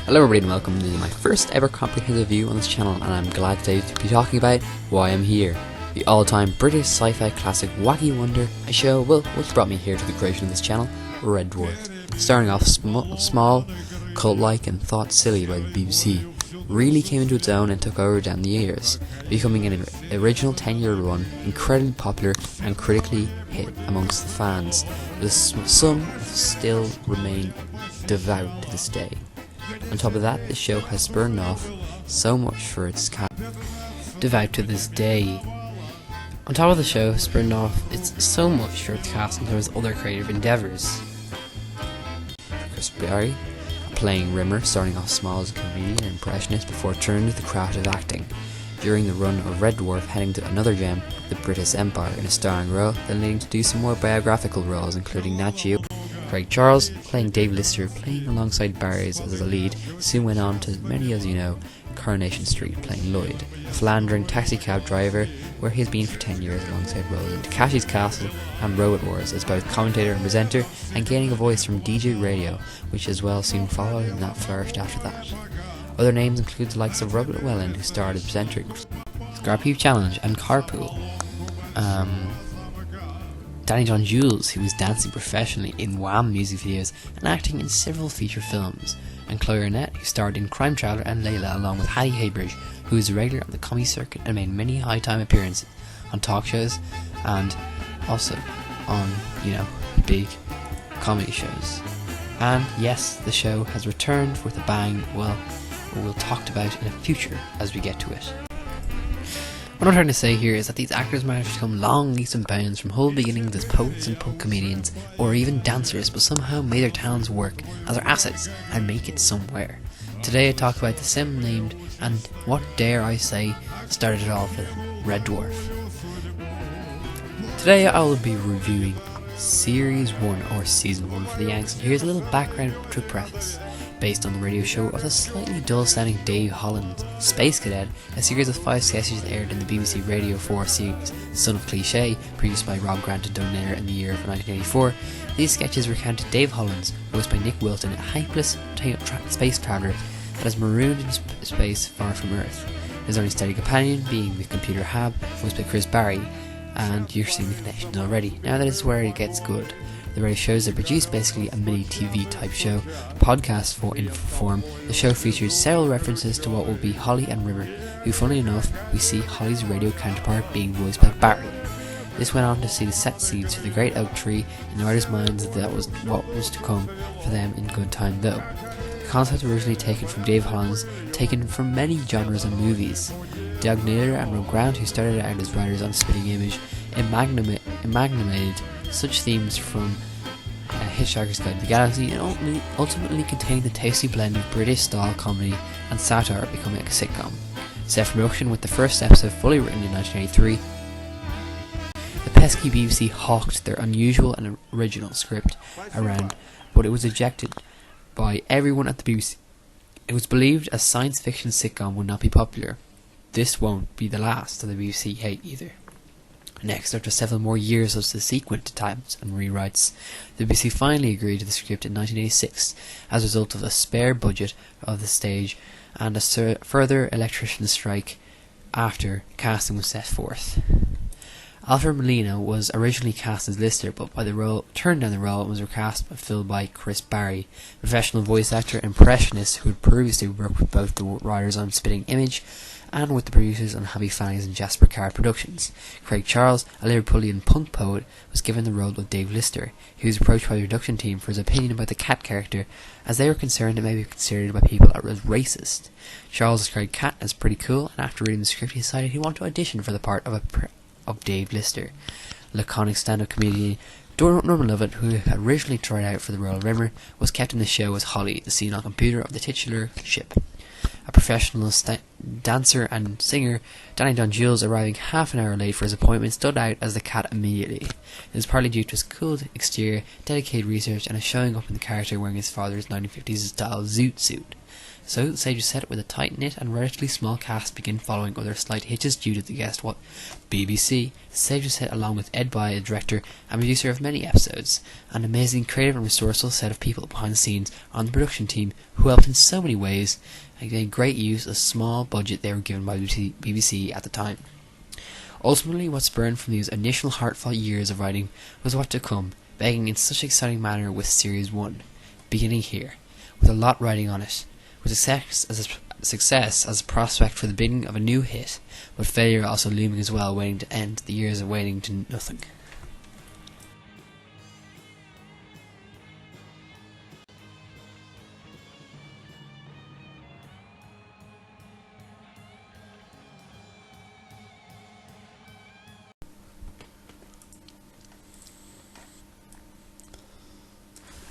Hello everybody and welcome to my first ever comprehensive view on this channel, and I'm glad today to be talking about Why I'm Here, the all-time British sci-fi classic Wacky Wonder, a show which brought me here to the creation of this channel, Red Dwarf. Starting off small, cult-like and thought silly by the BBC, really came into its own and took over down the years, becoming an original 10-year run, incredibly popular and critically hit amongst the fans, with some still remain devout to this day. On top of that, the show has spurned off so much for its cast. Devout to this day. On top of the show, spurned off it's so much for its cast in terms of other creative endeavours. Chris Barry, playing Rimmer, starting off small as a comedian and impressionist before turning to the craft of acting. During the run of Red Dwarf, heading to another gem, the British Empire, in a starring role, then leading to do some more biographical roles, including Nat Geo. Craig Charles, playing Dave Lister, playing alongside Barry as the lead, soon went on to many as you know, Coronation Street, playing Lloyd, a philandering taxi cab driver, where he has been for 10 years alongside roles in Takashi's Castle and Robot Wars as both commentator and presenter, and gaining a voice from DJ Radio, which as well soon followed and that flourished after that. Other names include the likes of Robert Welland, who starred as presenter Scarpeep Challenge and Carpool. Danny John Jules, who was dancing professionally in Wham music videos and acting in several feature films, and Chloe Arnett, who starred in Crime Traveller and Layla, along with Hattie Haybridge, who is a regular on the comedy circuit and made many high-time appearances on talk shows and also on, big comedy shows. And yes, the show has returned with a bang. Well, we'll talk about in the future as we get to it. What I'm trying to say here is that these actors managed to come long leaps and bounds from whole beginnings as poets and punk comedians, or even dancers, but somehow made their talents work as their assets and make it somewhere. Today I talk about the sim-named and, what dare I say, started it all for Red Dwarf. Today I will be reviewing Series 1 or Season 1 for the Yanks, and here's a little background to preface. Based on the radio show of the slightly dull-sounding Dave Holland's Space Cadet, a series of 5 sketches that aired in the BBC Radio 4 series Son of Cliché, produced by Rob Grant and Don Naylor in the year of 1984. These sketches recounted Dave Holland's, voiced by Nick Wilton, a hypeless space traveller that is marooned in space far from Earth. His only steady companion being the computer Hab, voiced by Chris Barry, and you're seeing the connections already. Now that is where it gets good. The radio shows are produced basically a mini TV type show, podcast in form. The show features several references to what will be Holly and Rimmer, who funnily enough we see Holly's radio counterpart being voiced by Barry. This went on to see the set seeds for the great oak tree in the writers' minds that was what was to come for them in good time though. The concept originally taken from Dave Holland's, taken from many genres and movies. Doug Naylor and Rob Grant, who started out as writers on Spitting Image, amalgamated such themes from Hitchhiker's Guide to the Galaxy, and ultimately contained the tasty blend of British-style comedy and satire, becoming a sitcom. Set for production with the first episode fully written in 1983, the pesky BBC hawked their unusual and original script around, but it was ejected by everyone at the BBC. It was believed a science fiction sitcom would not be popular. This won't be the last of the BBC hate either. Next, after several more years of subsequent attempts and rewrites, the BBC finally agreed to the script in 1986 as a result of a spare budget of the stage and a further electrician strike after casting was set forth. Alfred Molina was originally cast as Lister, but turned down the role and was recast and filled by Chris Barry, professional voice actor and impressionist who had previously worked with both the writers on Spitting Image and with the producers on Happy Fanny's and Jasper Card Productions. Craig Charles, a Liverpoolian punk poet, was given the role of Dave Lister. He was approached by the production team for his opinion about the cat character, as they were concerned it may be considered by people as racist. Charles described Cat as pretty cool, and after reading the script he decided he wanted to audition for the part of Dave Lister. Laconic stand-up comedian Norman Lovett, who had originally tried out for the role of Rimmer, was kept in the show as Holly, the scene-on computer of the titular ship. A professional dancer and singer, Danny John Jules, arriving half an hour late for his appointment, stood out as the Cat immediately. It was partly due to his cool exterior, dedicated research, and a showing up in the character wearing his father's 1950s style zoot suit. So the stage is set with a tight-knit and relatively small cast begin following other slight hitches due to the guest what BBC. The stage is set along with Ed By, a director and producer of many episodes, an amazing creative and resourceful set of people behind the scenes on the production team who helped in so many ways and made great use of the small budget they were given by BBC at the time. Ultimately, what spurned from these initial heartfelt years of writing was what to come, beginning in such an exciting manner with Series 1, beginning here, with a lot riding on it, with success as a prospect for the beginning of a new hit, but failure also looming as well, waiting to end the years of waiting to nothing.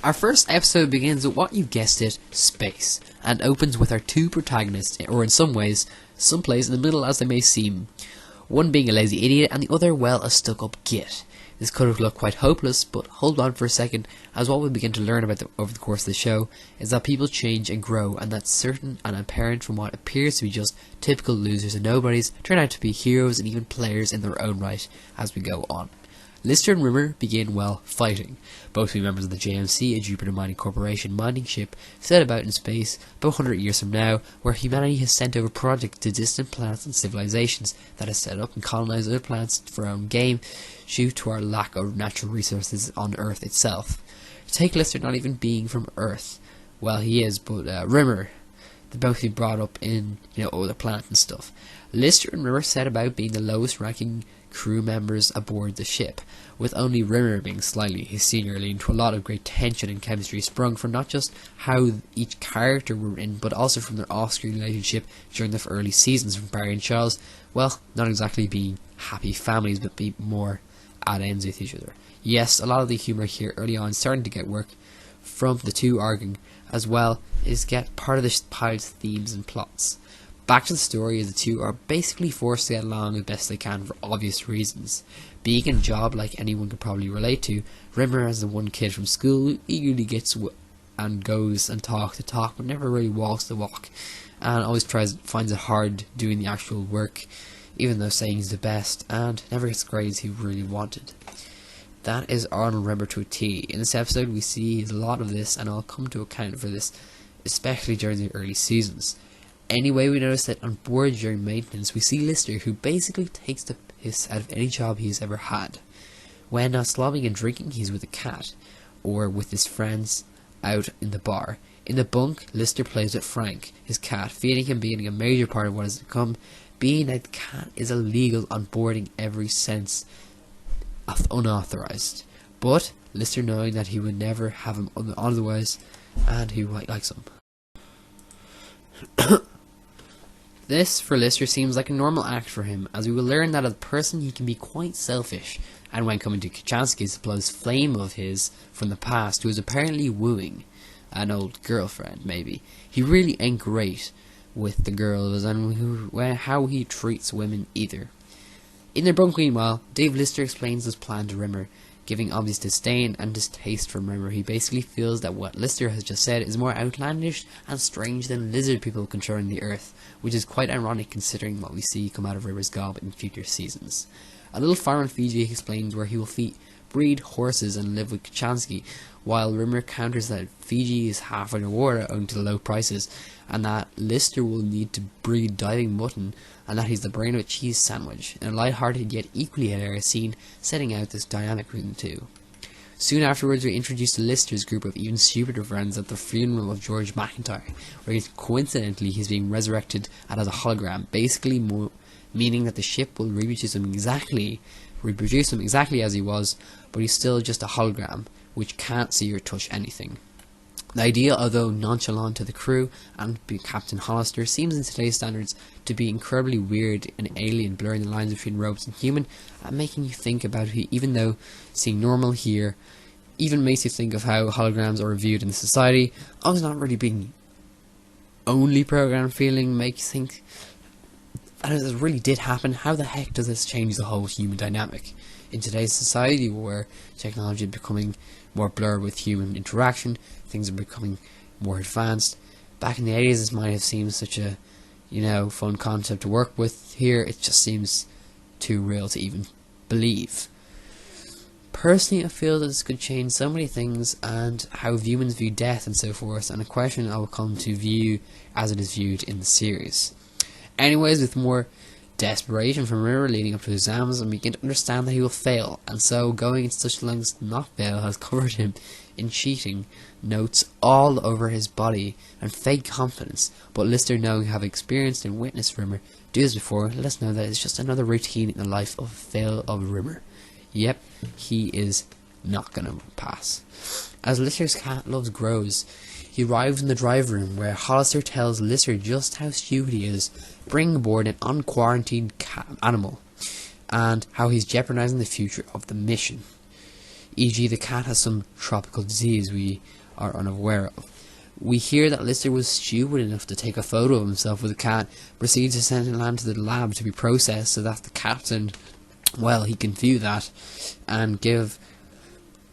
Our first episode begins with what you guessed it, space, and opens with our two protagonists, or in some ways, someplace in the middle as they may seem. One being a lazy idiot and the other, well, a stuck-up git. This could have looked quite hopeless, but hold on for a second, as what we begin to learn about over the course of the show is that people change and grow, and that certain and apparent from what appears to be just typical losers and nobodies turn out to be heroes and even players in their own right as we go on. Lister and Rimmer begin, well, fighting. Both being members of the JMC, a Jupiter Mining Corporation mining ship set about in space about 100 years from now, where humanity has sent over projects to distant planets and civilizations that has set up and colonized other planets for our own game, due to our lack of natural resources on Earth itself. Take Lister not even being from Earth. Well, he is, but Rimmer, they both be brought up in, other planets and stuff. Lister and Rimmer set about being the lowest ranking crew members aboard the ship, with only Rimmer being slightly his senior, leading to a lot of great tension and chemistry sprung from not just how each character were in, but also from their off-screen relationship during the early seasons, from Barry and Charles, well, not exactly being happy families, but be more at ends with each other. Yes, a lot of the humour here early on starting to get work from the two arguing, as well as get part of the pilot's themes and plots. Back to the story, as the two are basically forced to get along as best they can for obvious reasons. Being in a job like anyone could probably relate to, Rimmer as the one kid from school who eagerly gets and goes and talks the talk but never really walks the walk, and always finds it hard doing the actual work, even though saying he's the best, and never gets grades he really wanted. That is Arnold Rimmer to a T. In this episode we see a lot of this, and I'll come to account for this, especially during the early seasons. Anyway, we notice that on board during maintenance we see Lister, who basically takes the piss out of any job he's ever had. When not slobbing and drinking, he's with a cat, or with his friends out in the bar. In the bunk, Lister plays with Frank, his cat, feeding him being a major part of what is to come, being that the cat is illegal on board in every sense of unauthorized. But Lister, knowing that he would never have him otherwise, and he likes him. This, for Lister, seems like a normal act for him, as we will learn that as a person he can be quite selfish, and when coming to Kachansky, supposed flame of his from the past, who is apparently wooing an old girlfriend, maybe, he really ain't great with the girls, and how he treats women either. In their bunk, meanwhile, Dave Lister explains his plan to Rimmer, giving obvious disdain and distaste from Rimmer. He basically feels that what Lister has just said is more outlandish and strange than lizard people controlling the earth, which is quite ironic considering what we see come out of Rimmer's gob in future seasons. A little farm in Fiji explains where he will breed horses and live with Kachansky, while Rimmer counters that Fiji is half underwater owing to the low prices, and that Lister will need to breed diving mutton, and that he's the brain of a cheese sandwich, in a light-hearted yet equally hilarious scene setting out this dynamic between the two. Soon afterwards we're introduced to Lister's group of even stupider friends at the funeral of George McIntyre, where he's being resurrected as a hologram, basically meaning that the ship will reproduce him exactly as he was, but he's still just a hologram, which can't see or touch anything. The idea, although nonchalant to the crew and Captain Hollister, seems in today's standards to be incredibly weird and alien, blurring the lines between robots and human, and making you think about it, even though seeing normal here even makes you think of how holograms are viewed in society. Always not really being only programmed feeling makes you think, and if this really did happen, how the heck does this change the whole human dynamic? In today's society, where technology is becoming more blurred with human interaction, things are becoming more advanced, back in the 80s this might have seemed such a, fun concept to work with. Here it just seems too real to even believe. Personally, I feel that this could change so many things and how humans view death and so forth, and a question I will come to view as it is viewed in the series. Anyways, with more desperation from Rimmer leading up to exams, and begin to understand that he will fail, and so going into such lengths to not fail has covered him in cheating notes all over his body and fake confidence. But Lister, knowing having experienced and witnessed Rimmer do this before, let us know that it's just another routine in the life of a fail of Rimmer. Yep, he is not gonna pass. As Lister's cat loves grows, he arrives in the drive room where Hollister tells Lister just how stupid he is bringing aboard an unquarantined animal, and how he's jeopardizing the future of the mission. E.g., the cat has some tropical disease we are unaware of. We hear that Lister was stupid enough to take a photo of himself with the cat, proceeds to send it to the lab to be processed so that the captain, well, he can view that and give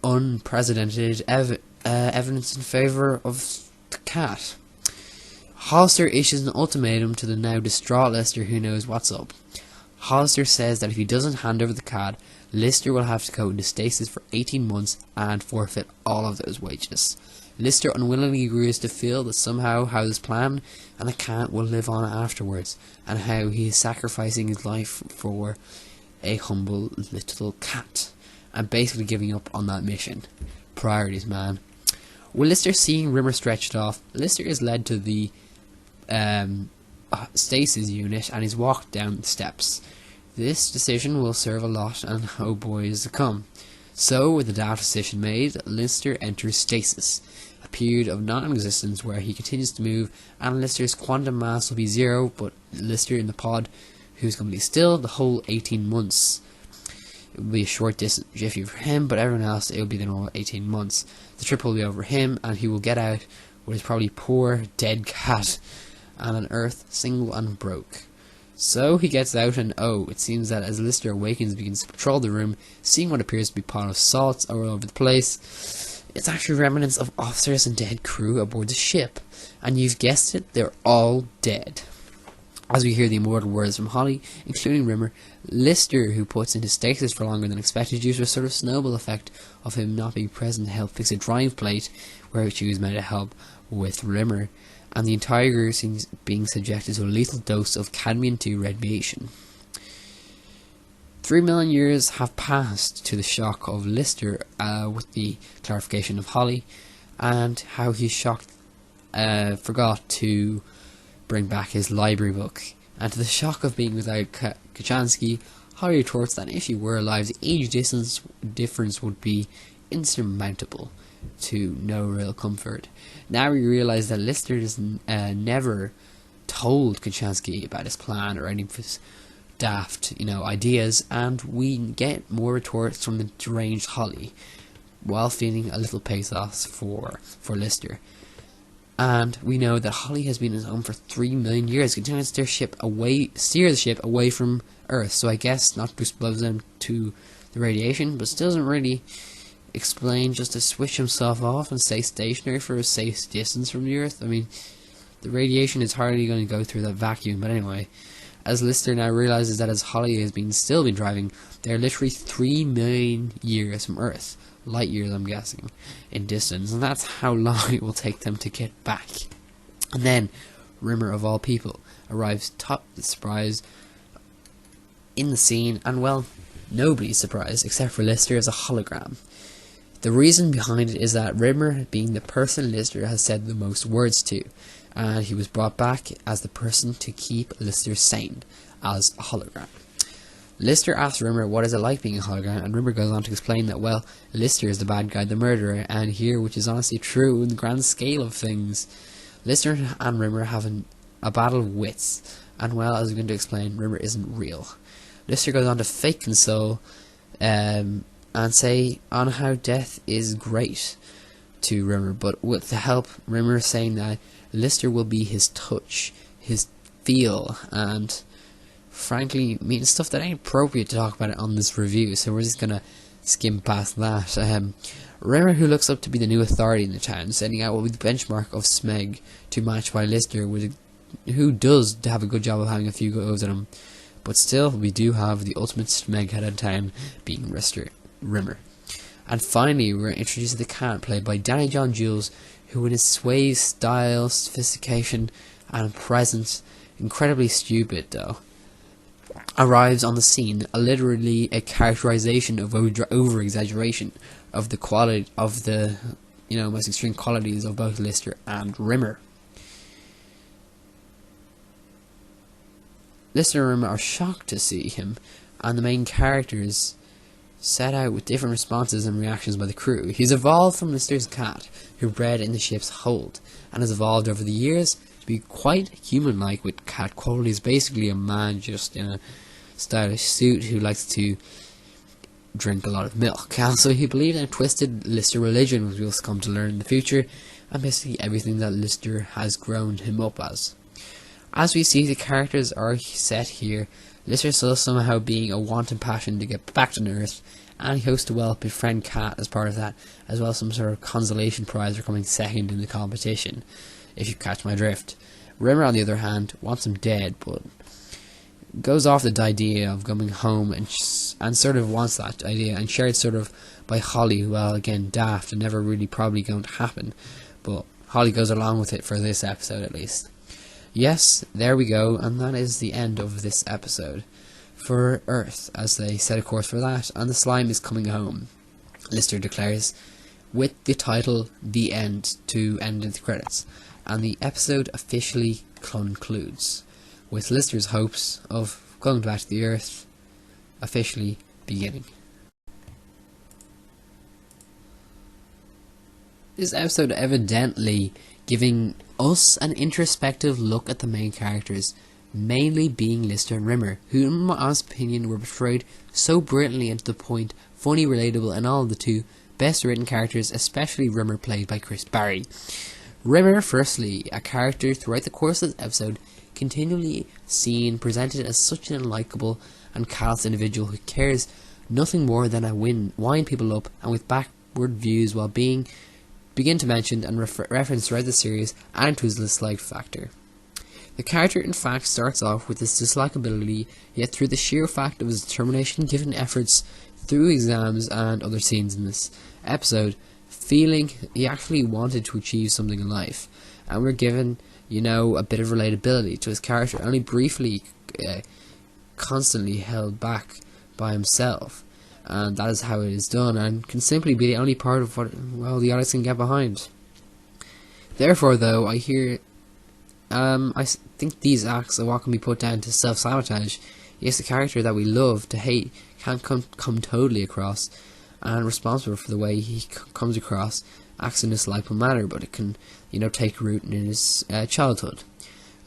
unprecedented evidence in favour of the cat. Hollister issues an ultimatum to the now distraught Lister, who knows what's up. Hollister says that if he doesn't hand over the cat, Lister will have to go into stasis for 18 months and forfeit all of those wages. Lister unwillingly agrees to feel that somehow how this plan and the cat will live on afterwards, and how he is sacrificing his life for a humble little cat, and basically giving up on that mission. Priorities, man. With Lister seeing Rimmer stretched off, Lister is led to the stasis unit and is walked down the steps. This decision will serve a lot, and oh boy is to come. So, with the daft decision made, Lister enters stasis, a period of non-existence where he continues to move, and Lister's quantum mass will be 0, but Lister in the pod, who's going to be still the whole 18 months. It will be a short distance jiffy for him, but everyone else, it will be the normal 18 months. The trip will be over him, and he will get out with his probably poor, dead cat, and on Earth, single and broke. So he gets out, and it seems that as Lister awakens, begins to patrol the room, seeing what appears to be a pile of salts all over the place. It's actually remnants of officers and dead crew aboard the ship, and you've guessed it, they're all dead. As we hear the immortal words from Holly, including Rimmer, Lister, who puts into stasis for longer than expected due to a sort of snowball effect of him not being present to help fix a drive plate, where she was meant to help with Rimmer, and the entire group seems being subjected to a lethal dose of cadmium-2 radiation. 3 million years have passed to the shock of Lister, with the clarification of Holly, and how he forgot to bring back his library book, and to the shock of being without Kachansky, Holly retorts that if he were alive, the age difference would be insurmountable, to no real comfort. Now we realise that Lister has never told Kachansky about his plan or any of his daft, ideas, and we get more retorts from the deranged Holly, while feeling a little pathos for Lister. And we know that Holly has been in his home for 3 million years, continuing to steer the ship away from Earth. So I guess not to expose them to the radiation, but still doesn't really explain just to switch himself off and stay stationary for a safe distance from the Earth. I mean, the radiation is hardly going to go through that vacuum. But anyway, as Lister now realizes that as Holly has still been driving, they're literally 3 million years from Earth. Light years, I'm guessing, in distance, and that's how long it will take them to get back. And then, Rimmer of all people arrives top of the surprise in the scene, and well, nobody's surprised except for Lister as a hologram. The reason behind it is that Rimmer being the person Lister has said the most words to, and he was brought back as the person to keep Lister sane as a hologram. Lister asks Rimmer what is it like being a hologram, and Rimmer goes on to explain that, well, Lister is the bad guy, the murderer, and here, which is honestly true in the grand scale of things, Lister and Rimmer have a battle of wits, and well, as I'm going to explain, Rimmer isn't real. Lister goes on to fake console, and say on how death is great to Rimmer, but with the help, Rimmer saying that Lister will be his touch, his feel, and frankly means stuff that ain't appropriate to talk about it on this review, so we're just gonna skim past that. Rimmer, who looks up to be the new authority in the town, setting out what will be the benchmark of Smeg to match by Lister, who does have a good job of having a few goes at him. But still, we do have the ultimate Smeg head of town, being Rimmer. And finally, we're introduced to the cat, played by Danny John Jules, who in his sway, style, sophistication, and presence, incredibly stupid though, arrives on the scene, literally a characterization of over-exaggeration of the quality of the, most extreme qualities of both Lister and Rimmer. Lister and Rimmer are shocked to see him, and the main characters set out with different responses and reactions by the crew. He's evolved from Lister's cat, who bred in the ship's hold, and has evolved over the years to be quite human-like with cat qualities, basically a man just in a stylish suit who likes to drink a lot of milk. Also, he believed in a twisted Lister religion, which we'll come to learn in the future, and basically everything that Lister has grown him up as. As we see, the characters are set here. Lister still somehow being a wanton passion to get back to Earth, and he hopes to well befriend Cat as part of that, as well as some sort of consolation prize for coming second in the competition, if you catch my drift. Rimmer, on the other hand, wants him dead, but goes off the idea of coming home and sort of wants that idea, and shared sort of by Holly, well, again, daft and never really probably going to happen, but Holly goes along with it for this episode at least. Yes, there we go, and that is the end of this episode for Earth, as they set a course for that, and the slime is coming home, Lister declares, with the title The End to end the credits, and the episode officially concludes with Lister's hopes of going back to the Earth officially beginning. This episode evidently giving us an introspective look at the main characters, mainly being Lister and Rimmer, who in my honest opinion were portrayed so brilliantly and to the point, funny, relatable, and all of the two best written characters, especially Rimmer, played by Chris Barry. Rimmer, firstly, a character throughout the course of this episode, continually seen, presented as such an unlikable and callous individual who cares nothing more than to wind people up, and with backward views while begin to mention and reference throughout the series, adding to his dislike factor. The character in fact starts off with this dislikability, yet through the sheer fact of his determination given efforts through exams and other scenes in this episode, feeling he actually wanted to achieve something in life, and we're given, a bit of relatability to his character, only briefly constantly held back by himself, and that is how it is done, and can simply be the only part of what, well, the audience can get behind. Therefore, though, I think these acts are what can be put down to self-sabotage. Yes, the character that we love to hate can't come totally across, and responsible for the way he comes across, acts in a slight manner, but it can, take root in his childhood,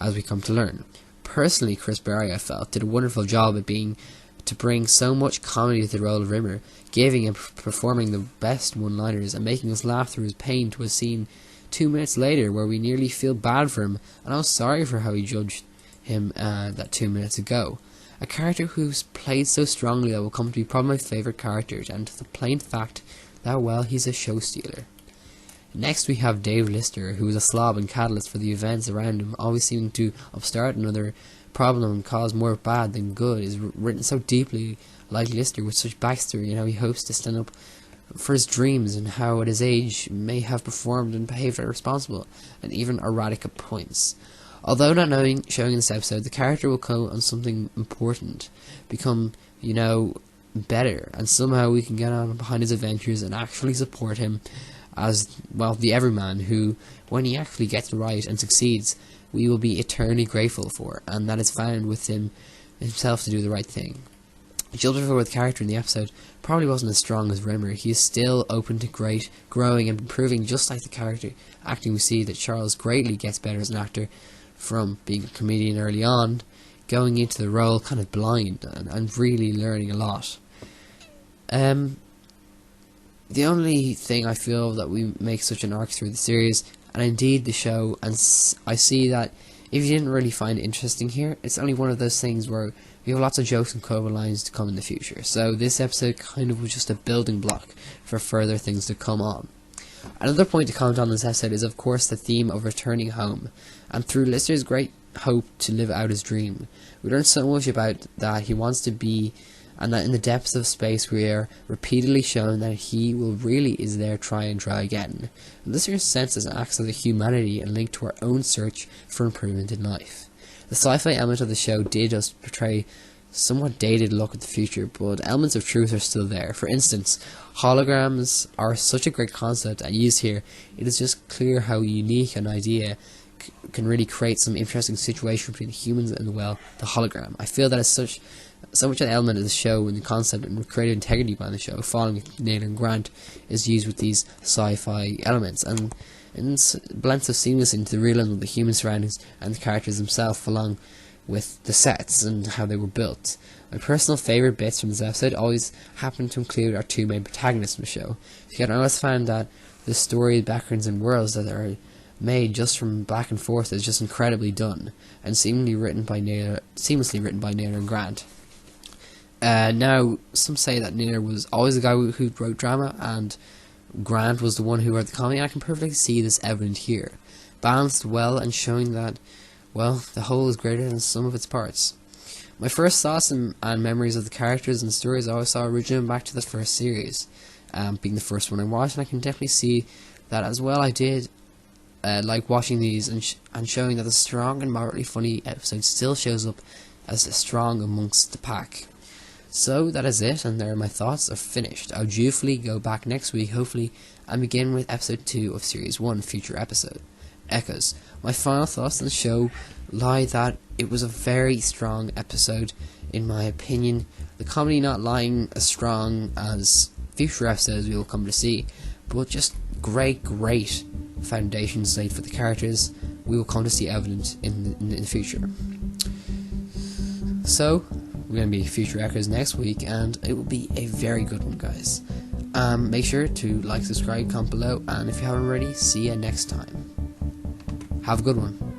as we come to learn. Personally, Chris Barry, I felt, did a wonderful job at to bring so much comedy to the role of Rimmer, giving and performing the best one-liners and making us laugh through his pain to a scene 2 minutes later where we nearly feel bad for him, and I was sorry for how he judged him that 2 minutes ago. A character who's played so strongly that will come to be probably my favourite character, and to the plain fact that, well, he's a show stealer. Next we have Dave Lister, who is a slob and catalyst for the events around him, always seeming to upstart another problem and cause more bad than good, is written so deeply like Lister with such backstory, and how he hopes to stand up for his dreams, and how at his age may have performed and behaved irresponsible and even erratic at points. Although not showing in this episode, the character will come on something important, become, better, and somehow we can get on behind his adventures and actually support him as, well, the everyman who, when he actually gets it right and succeeds, we will be eternally grateful for, and that is found with himself to do the right thing. Jumping forward, the character in the episode probably wasn't as strong as Rimmer. He is still open to growing and improving, just like the character acting. We see that Charles greatly gets better as an actor from being a comedian early on, going into the role kind of blind and really learning a lot. The only thing I feel that we make such an arc through the series, and indeed the show, and I see that if you didn't really find it interesting here, it's only one of those things where We have lots of jokes and clever lines to come in the future, so this episode kind of was just a building block for further things to come on. Another point to comment on this episode is of course the theme of returning home, and through Lister's great hope to live out his dream, we learn so much about that he wants to be, and that in the depths of space we are repeatedly shown that he will really is there try again. Lister's senses acts as a humanity and linked to our own search for improvement in life. The sci-fi element of the show did just portray somewhat dated look at the future, but elements of truth are still there. For instance, holograms are such a great concept and used here. It is just clear how unique an idea can really create some interesting situation between the humans and the hologram. I feel that is so much an element of the show and the concept and the creative integrity behind the show, following Naylor and Grant, is used with these sci-fi elements and blends so seamlessly into the realism of the human surroundings and the characters themselves, along with the sets and how they were built. My personal favourite bits from this episode always happen to include our two main protagonists from the show. Yet I always found that the story, backgrounds and worlds that are made just from back and forth is just incredibly done and seamlessly written by Naylor and Grant. Now, some say that Naylor was always the guy who wrote drama and Grant was the one who wrote the comedy, and I can perfectly see this evident here. Balanced well and showing that, well, the whole is greater than the sum of its parts. My first thoughts and memories of the characters and stories I always saw originating back to the first series, being the first one I watched, and I can definitely see that as well. I did like watching these and showing that the strong and moderately funny episode still shows up as strong amongst the pack. So that is it, and there my thoughts are finished. I'll dutifully go back next week, hopefully, and begin with episode 2 of series 1, future episode, Echoes. My final thoughts on the show lie that it was a very strong episode, in my opinion. The comedy not lying as strong as future episodes we will come to see, but just great foundations laid for the characters we will come to see evident in the future. So, we're going to be future Echoes next week, and it will be a very good one, guys. Make sure to like, subscribe, comment below, and if you haven't already, see you next time. Have a good one.